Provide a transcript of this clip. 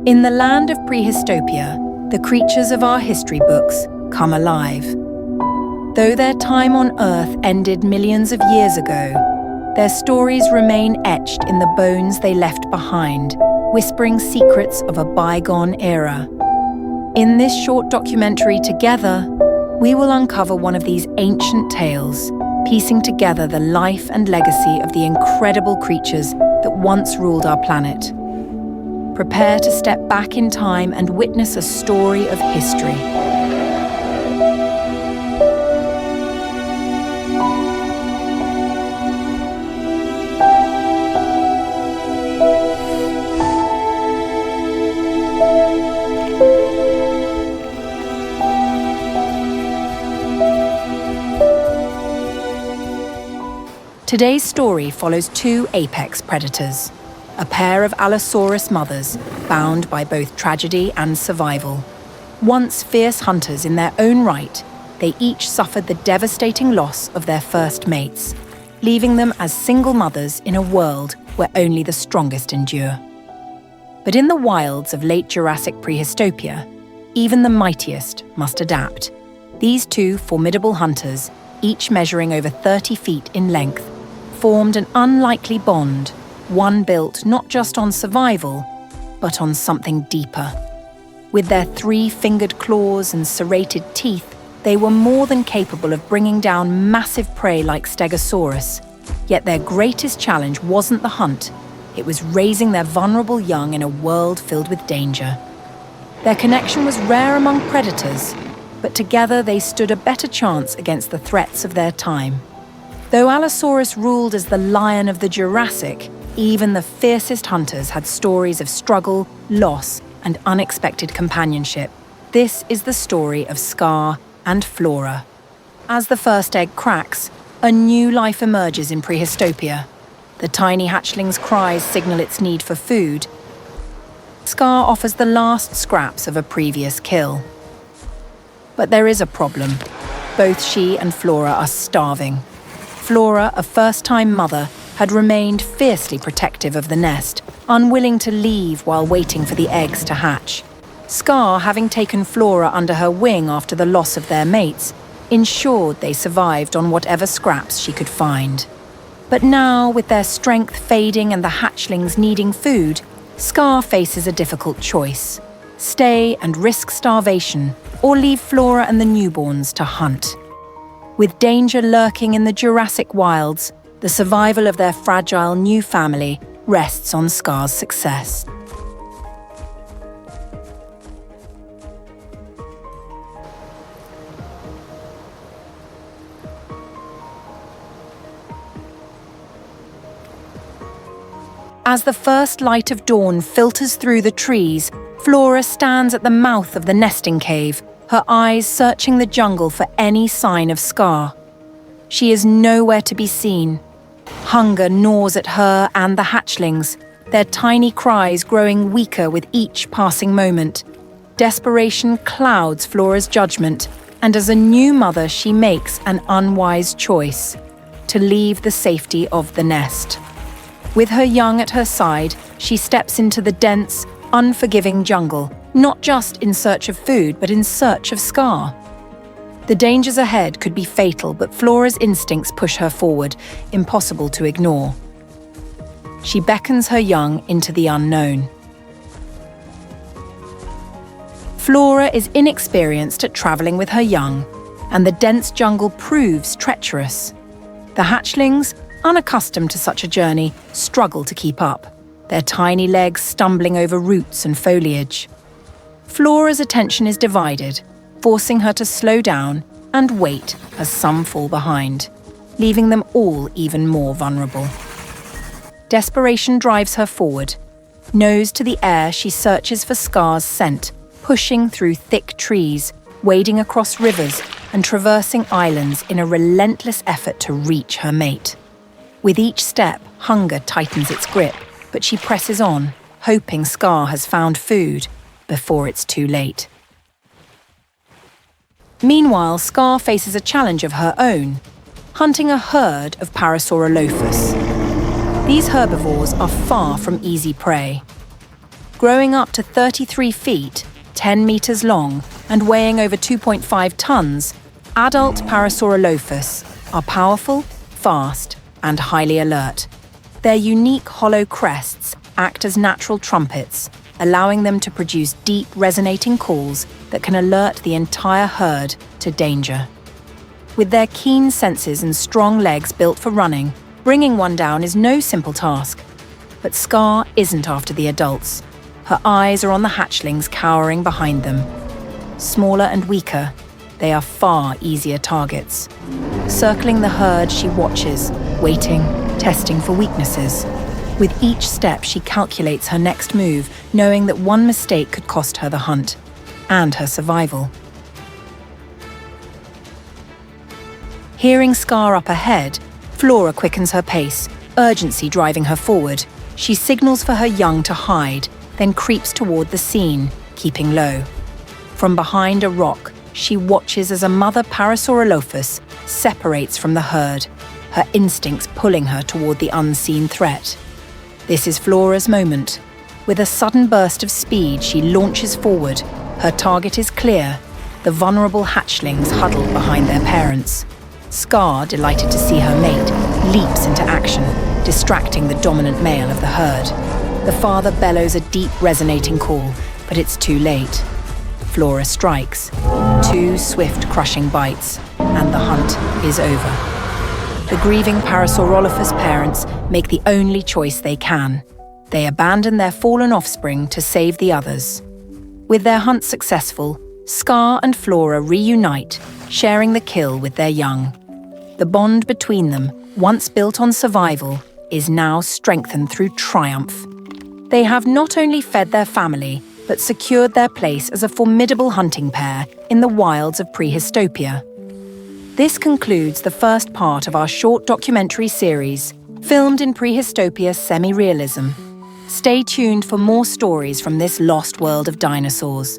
In the land of Prehistopia, the creatures of our history books come alive. Though their time on Earth ended millions of years ago, their stories remain etched in the bones they left behind, whispering secrets of a bygone era. In this short documentary together, we will uncover one of these ancient tales, piecing together the life and legacy of the incredible creatures that once ruled our planet. Prepare to step back in time and witness a story of history. Today's story follows two apex predators, a pair of allosaurus mothers bound by both tragedy and survival. Once fierce hunters in their own right, they each suffered the devastating loss of their first mates, leaving them as single mothers in a world where only the strongest endure. But in the wilds of late Jurassic Prehistopia, even the mightiest must adapt. These two formidable hunters, each measuring over 30 feet in length, formed an unlikely bond, one built not just on survival, but on something deeper. With their three-fingered claws and serrated teeth, they were more than capable of bringing down massive prey like Stegosaurus. Yet their greatest challenge wasn't the hunt, it was raising their vulnerable young in a world filled with danger. Their connection was rare among predators, but together they stood a better chance against the threats of their time. Though Allosaurus ruled as the lion of the Jurassic, even the fiercest hunters had stories of struggle, loss, and unexpected companionship. This is the story of Scar and Flora. As the first egg cracks, a new life emerges in Prehistopia. The tiny hatchling's cries signal its need for food. Scar offers the last scraps of a previous kill. But there is a problem. Both she and Flora are starving. Flora, a first-time mother, had remained fiercely protective of the nest, unwilling to leave while waiting for the eggs to hatch. Scar, having taken Flora under her wing after the loss of their mates, ensured they survived on whatever scraps she could find. But now, with their strength fading and the hatchlings needing food, Scar faces a difficult choice: stay and risk starvation, or leave Flora and the newborns to hunt. With danger lurking in the Jurassic wilds, the survival of their fragile new family rests on Scar's success. As the first light of dawn filters through the trees, Flora stands at the mouth of the nesting cave, her eyes searching the jungle for any sign of Scar. She is nowhere to be seen. Hunger gnaws at her and the hatchlings, their tiny cries growing weaker with each passing moment. Desperation clouds Flora's judgment, and as a new mother she makes an unwise choice: to leave the safety of the nest. With her young at her side, she steps into the dense, unforgiving jungle, not just in search of food, but in search of Scar. The dangers ahead could be fatal, but Flora's instincts push her forward, impossible to ignore. She beckons her young into the unknown. Flora is inexperienced at traveling with her young, and the dense jungle proves treacherous. The hatchlings, unaccustomed to such a journey, struggle to keep up, their tiny legs stumbling over roots and foliage. Flora's attention is divided, forcing her to slow down and wait as some fall behind, leaving them all even more vulnerable. Desperation drives her forward. Nose to the air, she searches for Scar's scent, pushing through thick trees, wading across rivers, and traversing islands in a relentless effort to reach her mate. With each step, hunger tightens its grip, but she presses on, hoping Scar has found food before it's too late. Meanwhile, Scar faces a challenge of her own, hunting a herd of Parasaurolophus. These herbivores are far from easy prey. Growing up to 33 feet, 10 meters long, and weighing over 2.5 tons, adult Parasaurolophus are powerful, fast, and highly alert. Their unique hollow crests act as natural trumpets, allowing them to produce deep, resonating calls that can alert the entire herd to danger. With their keen senses and strong legs built for running, bringing one down is no simple task. But Scar isn't after the adults. Her eyes are on the hatchlings cowering behind them. Smaller and weaker, they are far easier targets. Circling the herd, she watches, waiting, testing for weaknesses. With each step, she calculates her next move, knowing that one mistake could cost her the hunt and her survival. Hearing Scar up ahead, Flora quickens her pace, urgency driving her forward. She signals for her young to hide, then creeps toward the scene, keeping low. From behind a rock, she watches as a mother Parasaurolophus separates from the herd, her instincts pulling her toward the unseen threat. This is Flora's moment. With a sudden burst of speed, she launches forward. Her target is clear, the vulnerable hatchlings huddled behind their parents. Scar, delighted to see her mate, leaps into action, distracting the dominant male of the herd. The father bellows a deep, resonating call, but it's too late. Flora strikes. 2 swift, crushing bites, and the hunt is over. The grieving Parasaurolophus parents make the only choice they can. They abandon their fallen offspring to save the others. With their hunt successful, Scar and Flora reunite, sharing the kill with their young. The bond between them, once built on survival, is now strengthened through triumph. They have not only fed their family, but secured their place as a formidable hunting pair in the wilds of Prehistopia. This concludes the first part of our short documentary series, filmed in Prehistopia semi-realism. Stay tuned for more stories from this lost world of dinosaurs.